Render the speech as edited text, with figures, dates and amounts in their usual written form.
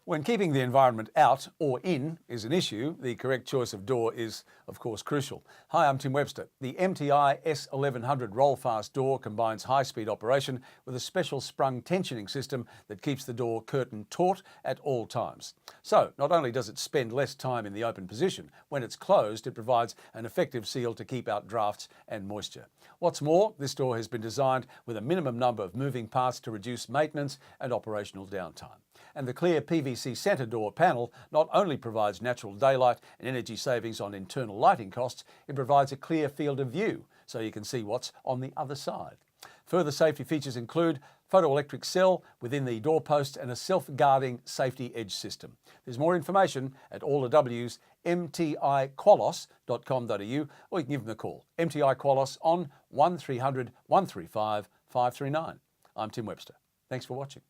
When keeping the environment out or in is an issue, the correct choice of door is, of course, crucial. Hi, I'm Tim Webster. The MTI S1100 roll-fast door combines high-speed operation with a special sprung tensioning system that keeps the door curtain taut at all times. So, not only does it spend less time in the open position, when it's closed, it provides an effective seal to keep out drafts and moisture. What's more, this door has been designed with a minimum number of moving parts to reduce maintenance and operational downtime. And the clear PVC centre door panel not only provides natural daylight and energy savings on internal lighting costs, it provides a clear field of view so you can see what's on the other side. Further safety features include photoelectric cell within the doorpost and a self-guarding safety edge system. There's more information at all the W's mtiqualos.com.au, or you can give them a call. MTI Qualos on 1300 135 539. I'm Tim Webster. Thanks for watching.